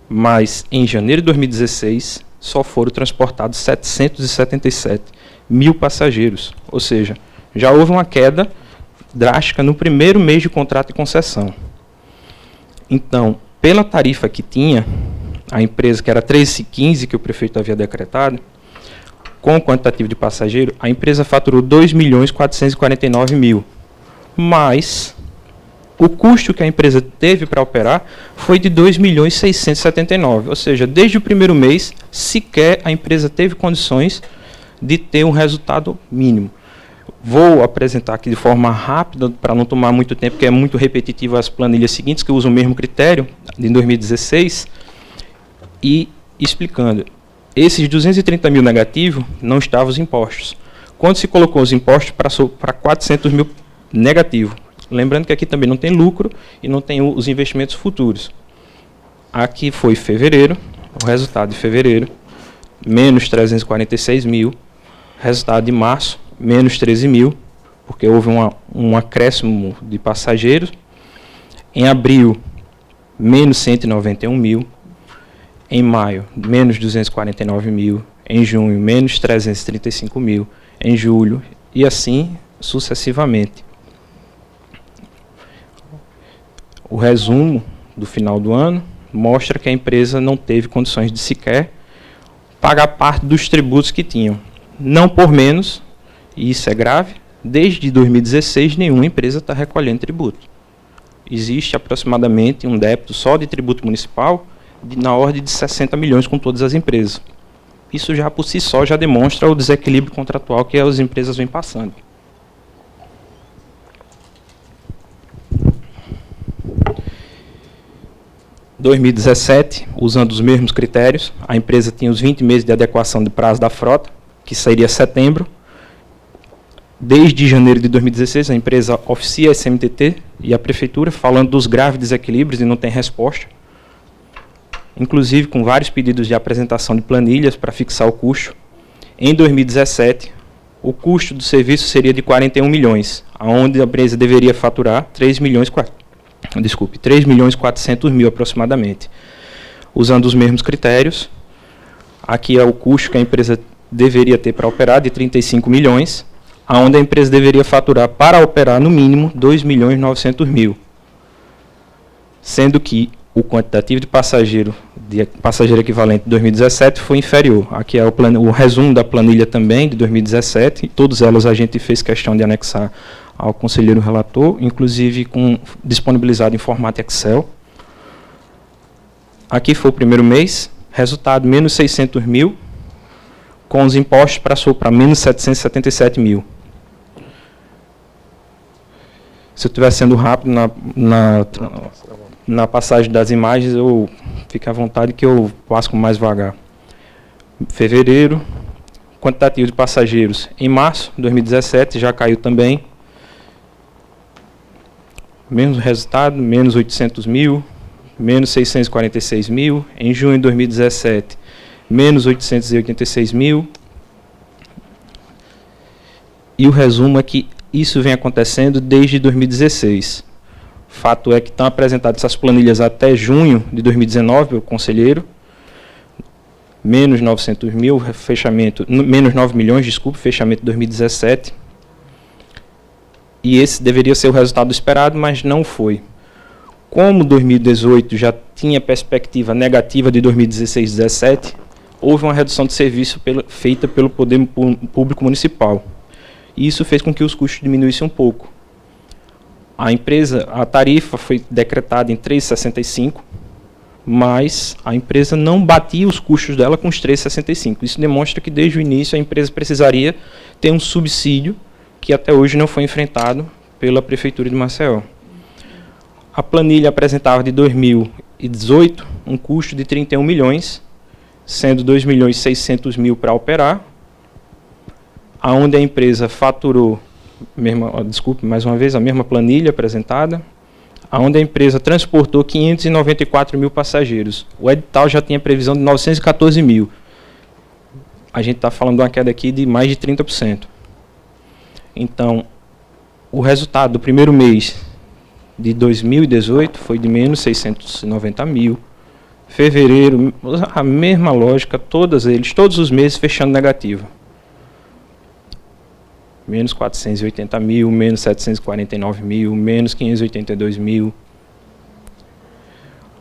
mas em janeiro de 2016 só foram transportados 777.000 passageiros, ou seja, já houve uma queda drástica no primeiro mês de contrato de concessão. Então, pela tarifa que tinha, a empresa, que era 13,15, que o prefeito havia decretado, com o quantitativo de passageiro, a empresa faturou 2.449.000. Mas o custo que a empresa teve para operar foi de 2.679.000. Ou seja, desde o primeiro mês, sequer a empresa teve condições de ter um resultado mínimo. Vou apresentar aqui de forma rápida, para não tomar muito tempo, porque é muito repetitivo as planilhas seguintes, que usam o mesmo critério, de 2016, e explicando. Esses 230.000 negativos não estavam os impostos. Quando se colocou os impostos, passou para 400.000 negativo. Lembrando que aqui também não tem lucro e não tem os investimentos futuros. Aqui foi fevereiro, o resultado de fevereiro, menos 346.000, resultado de março, menos 13.000, porque houve um acréscimo de passageiros. Em abril, menos 191.000. Em maio, menos 249.000. Em junho, menos 335.000. Em julho, e assim sucessivamente. O resumo do final do ano mostra que a empresa não teve condições de sequer pagar parte dos tributos que tinham. Não por menos, e isso é grave, desde 2016 nenhuma empresa está recolhendo tributo. Existe aproximadamente um débito só de tributo municipal na ordem de 60 milhões com todas as empresas. Isso já por si só já demonstra o desequilíbrio contratual que as empresas vêm passando. Em 2017, usando os mesmos critérios, a empresa tinha os 20 meses de adequação de prazo da frota, que seria setembro. Desde janeiro de 2016, a empresa oficia a SMTT e a Prefeitura, falando dos graves desequilíbrios e não tem resposta. Inclusive com vários pedidos de apresentação de planilhas para fixar o custo. Em 2017, o custo do serviço seria de 41 milhões, onde a empresa deveria faturar 3.400.000 aproximadamente. Usando os mesmos critérios, aqui é o custo que a empresa deveria ter para operar, de 35 milhões, onde a empresa deveria faturar para operar no mínimo 2.900.000, sendo que o quantitativo de passageiro equivalente de 2017 foi inferior. Aqui é o resumo da planilha também de 2017, e todas elas a gente fez questão de anexar ao conselheiro relator, inclusive disponibilizado em formato Excel. Aqui foi o primeiro mês, resultado menos 600.000, com os impostos passou para menos 777.000. Se eu estiver sendo rápido na passagem das imagens, eu fique à vontade que eu passo com mais devagar. Fevereiro, quantitativo de passageiros em março de 2017 já caiu também. Mesmo resultado, menos 800.000, menos 646 mil. Em junho de 2017, menos 886 mil. E o resumo é que isso vem acontecendo desde 2016. Fato é que estão apresentadas essas planilhas até junho de 2019 pelo conselheiro, menos 900 mil, fechamento, menos 9 milhões, desculpe, fechamento de 2017. E esse deveria ser o resultado esperado, mas não foi. Como 2018 já tinha perspectiva negativa de 2016 e 2017, houve uma redução de serviço feita pelo Poder Público Municipal. E isso fez com que os custos diminuíssem um pouco. A tarifa foi decretada em 3,65, mas a empresa não batia os custos dela com os 3,65. Isso demonstra que desde o início a empresa precisaria ter um subsídio que até hoje não foi enfrentado pela Prefeitura de Maceió. A planilha apresentava de 2018 um custo de 31 milhões, sendo 2 milhões e 600 mil para operar, aonde a empresa faturou, mais uma vez, a mesma planilha apresentada, onde a empresa transportou 594 mil passageiros. O edital já tinha previsão de 914 mil. A gente está falando de uma queda aqui de mais de 30%. Então, o resultado do primeiro mês de 2018 foi de menos 690 mil. Fevereiro, a mesma lógica, todos os meses fechando negativo. Menos 480 mil, menos 749 mil, menos 582 mil.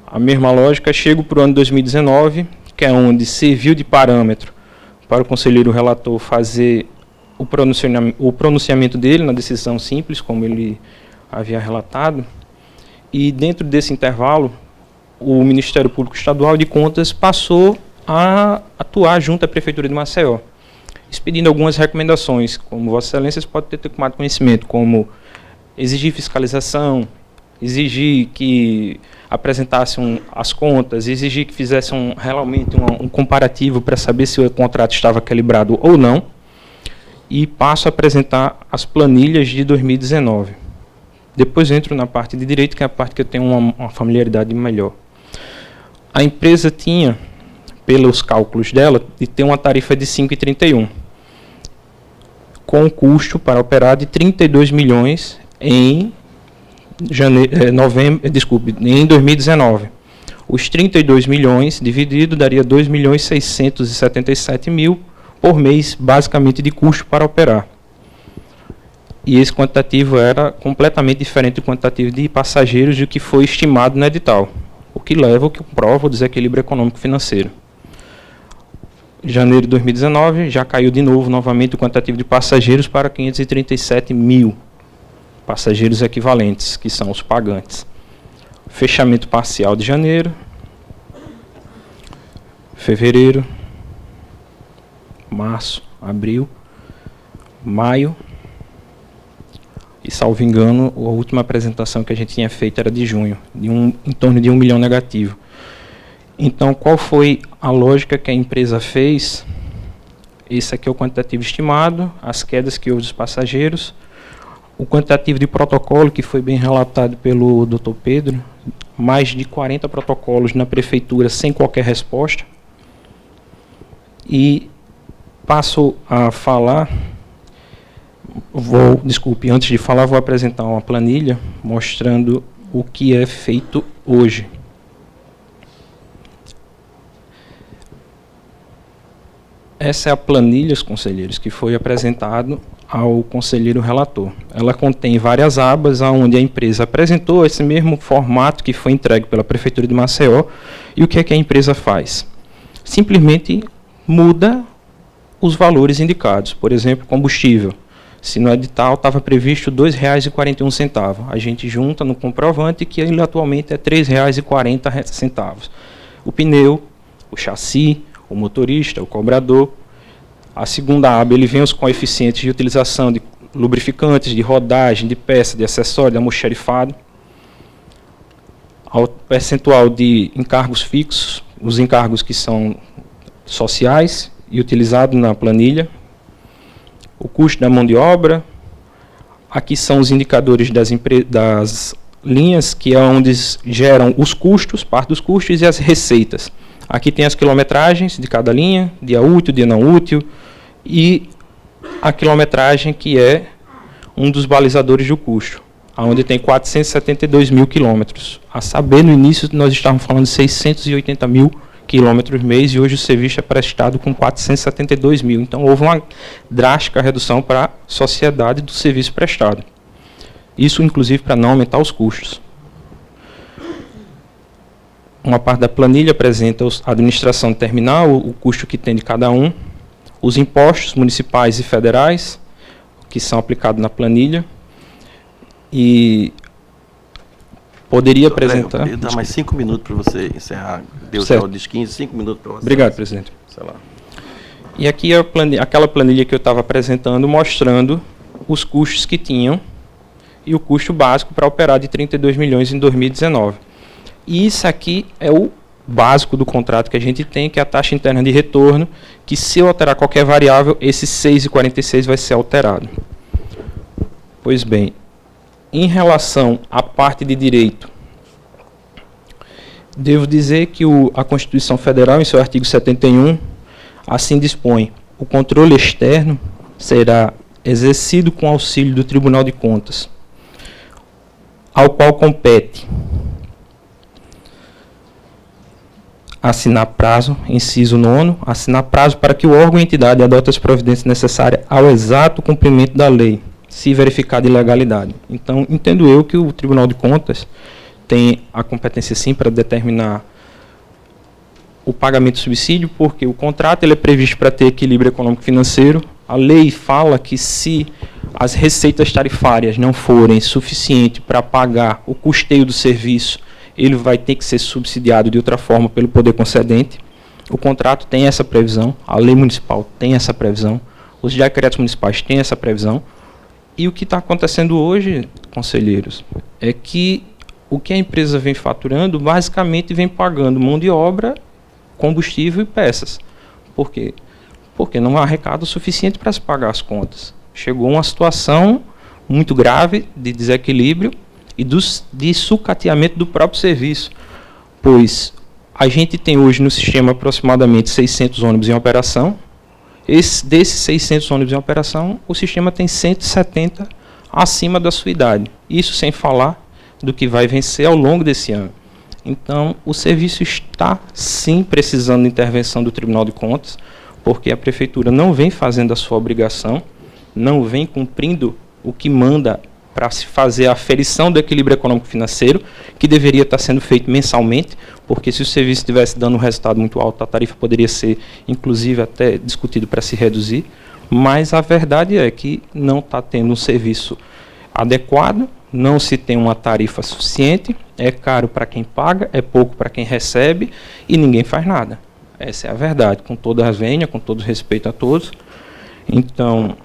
A mesma lógica chega para o ano 2019, que é onde serviu de parâmetro para o conselheiro relator fazer o pronunciamento dele na decisão simples, como ele havia relatado. E dentro desse intervalo, o Ministério Público Estadual de Contas passou a atuar junto à Prefeitura de Maceió, expedindo algumas recomendações, como Vossa Excelência pode ter tomado conhecimento, como exigir fiscalização, exigir que apresentassem as contas, exigir que fizessem realmente um comparativo para saber se o contrato estava equilibrado ou não, e passo a apresentar as planilhas de 2019. Depois entro na parte de direito, que é a parte que eu tenho uma familiaridade melhor. A empresa tinha, pelos cálculos dela, de ter uma tarifa de 5,31, com custo para operar de 32 milhões em 2019. Os 32 milhões dividido daria 2 milhões 677 mil por mês, basicamente de custo para operar. E esse quantitativo era completamente diferente do quantitativo de passageiros do que foi estimado no edital, o que prova o desequilíbrio econômico financeiro. Em janeiro de 2019, já caiu de novo, novamente, o quantitativo de passageiros para 537 mil passageiros equivalentes, que são os pagantes. Fechamento parcial de janeiro, fevereiro, março, abril, maio, e, salvo engano, a última apresentação que a gente tinha feito era de junho, em torno de 1 milhão negativo. Então, qual foi a lógica que a empresa fez? Esse aqui é o quantitativo estimado, as quedas que houve dos passageiros, o quantitativo de protocolo, que foi bem relatado pelo Dr. Pedro, mais de 40 protocolos na prefeitura sem qualquer resposta. E passo a falar, antes de falar, vou apresentar uma planilha mostrando o que é feito hoje. Essa é a planilha, conselheiros, que foi apresentado ao conselheiro relator. Ela contém várias abas, onde a empresa apresentou esse mesmo formato que foi entregue pela Prefeitura de Maceió. E o que é que a empresa faz? Simplesmente muda os valores indicados. Por exemplo, combustível. Se no edital estava previsto R$ 2,41, a gente junta no comprovante que ele atualmente é R$ 3,40. O pneu, o chassi, o motorista, o cobrador. A segunda aba, ele vem os coeficientes de utilização de lubrificantes, de rodagem, de peça, de acessório, de almoxarifado. O percentual de encargos fixos, os encargos que são sociais e utilizados na planilha. O custo da mão de obra. Aqui são os indicadores das linhas que é onde geram os custos, parte dos custos e as receitas. Aqui tem as quilometragens de cada linha, dia útil, dia não útil, e a quilometragem que é um dos balizadores do custo, onde tem 472 mil quilômetros. A saber, no início nós estávamos falando de 680 mil quilômetros mês e hoje o serviço é prestado com 472 mil. Então houve uma drástica redução para a sociedade do serviço prestado. Isso, inclusive, para não aumentar os custos. Uma parte da planilha apresenta a administração do terminal, o custo que tem de cada um, os impostos municipais e federais, que são aplicados na planilha, e poderia apresentar... Eu dar mais 5 minutos para você encerrar. Deu já o dos 15, 5 minutos para você. Obrigado, presidente. Sei lá. E aqui aquela planilha que eu estava apresentando, mostrando os custos que tinham e o custo básico para operar de 32 milhões em 2019. E isso aqui é o básico do contrato que a gente tem, que é a taxa interna de retorno, que se eu alterar qualquer variável, esse 6,46 vai ser alterado. Pois bem, em relação à parte de direito, devo dizer que a Constituição Federal, em seu artigo 71, assim dispõe: o controle externo será exercido com auxílio do Tribunal de Contas, ao qual compete assinar prazo, inciso 9, assinar prazo para que o órgão ou entidade adote as providências necessárias ao exato cumprimento da lei, se verificar de ilegalidade. Então, entendo eu que o Tribunal de Contas tem a competência, sim, para determinar o pagamento do subsídio, porque o contrato ele é previsto para ter equilíbrio econômico-financeiro. A lei fala que se as receitas tarifárias não forem suficientes para pagar o custeio do serviço, ele vai ter que ser subsidiado de outra forma pelo poder concedente. O contrato tem essa previsão, a lei municipal tem essa previsão, os decretos municipais têm essa previsão. E o que está acontecendo hoje, conselheiros, é que o que a empresa vem faturando, basicamente vem pagando mão de obra, combustível e peças. Por quê? Porque não há arrecado suficiente para se pagar as contas. Chegou uma situação muito grave de desequilíbrio e de sucateamento do próprio serviço, pois a gente tem hoje no sistema aproximadamente 600 ônibus em operação. Desses 600 ônibus em operação, o sistema tem 170 acima da sua idade. Isso sem falar do que vai vencer ao longo desse ano. Então, o serviço está, sim, precisando de intervenção do Tribunal de Contas, porque a Prefeitura não vem fazendo a sua obrigação, não vem cumprindo o que manda para se fazer a aferição do equilíbrio econômico-financeiro, que deveria estar sendo feito mensalmente, porque se o serviço estivesse dando um resultado muito alto, a tarifa poderia ser, inclusive, até discutido para se reduzir, mas a verdade é que não está tendo um serviço adequado, não se tem uma tarifa suficiente, é caro para quem paga, é pouco para quem recebe, e ninguém faz nada. Essa é a verdade, com toda a vênia, com todo respeito a todos. Então,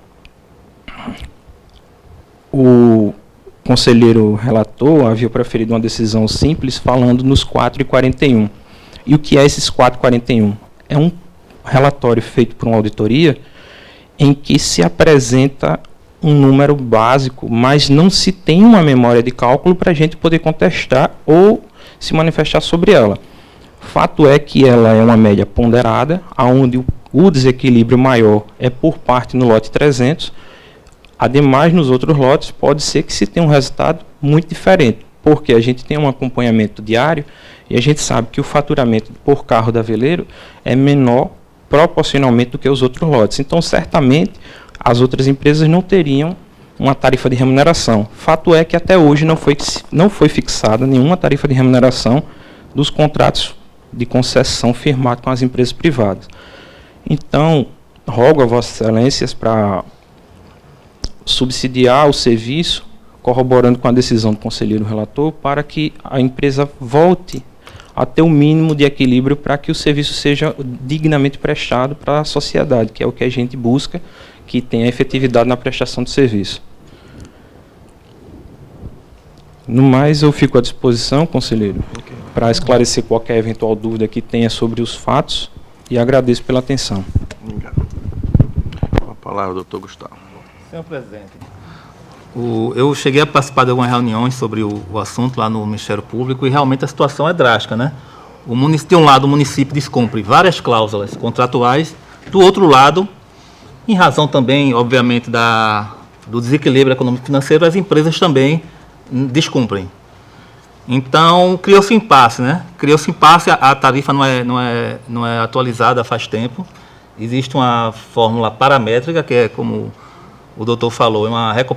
o conselheiro relator havia preferido uma decisão simples, falando nos 4,41. E o que é esses 4,41? É um relatório feito por uma auditoria em que se apresenta um número básico, mas não se tem uma memória de cálculo para a gente poder contestar ou se manifestar sobre ela. Fato é que ela é uma média ponderada, onde o desequilíbrio maior é por parte no lote 300, ademais, nos outros lotes, pode ser que se tenha um resultado muito diferente, porque a gente tem um acompanhamento diário e a gente sabe que o faturamento por carro da Veleiro é menor proporcionalmente do que os outros lotes. Então, certamente, as outras empresas não teriam uma tarifa de remuneração. Fato é que até hoje não foi fixada nenhuma tarifa de remuneração dos contratos de concessão firmados com as empresas privadas. Então, rogo a Vossas Excelências para subsidiar o serviço, corroborando com a decisão do conselheiro relator, para que a empresa volte a ter o mínimo de equilíbrio para que o serviço seja dignamente prestado para a sociedade, que é o que a gente busca, que tenha efetividade na prestação de serviço. No mais, eu fico à disposição, conselheiro, para esclarecer qualquer eventual dúvida que tenha sobre os fatos, e agradeço pela atenção. Obrigado. Com a palavra, doutor Gustavo. Senhor presidente, Eu cheguei a participar de algumas reuniões sobre o assunto lá no Ministério Público e realmente a situação é drástica, né? De um lado, o município descumpre várias cláusulas contratuais, do outro lado, em razão também, obviamente, do desequilíbrio econômico-financeiro, as empresas também descumprem. Então, criou-se impasse, né? Criou-se impasse, a tarifa não é atualizada faz tempo. Existe uma fórmula paramétrica, que é, como o doutor falou, é uma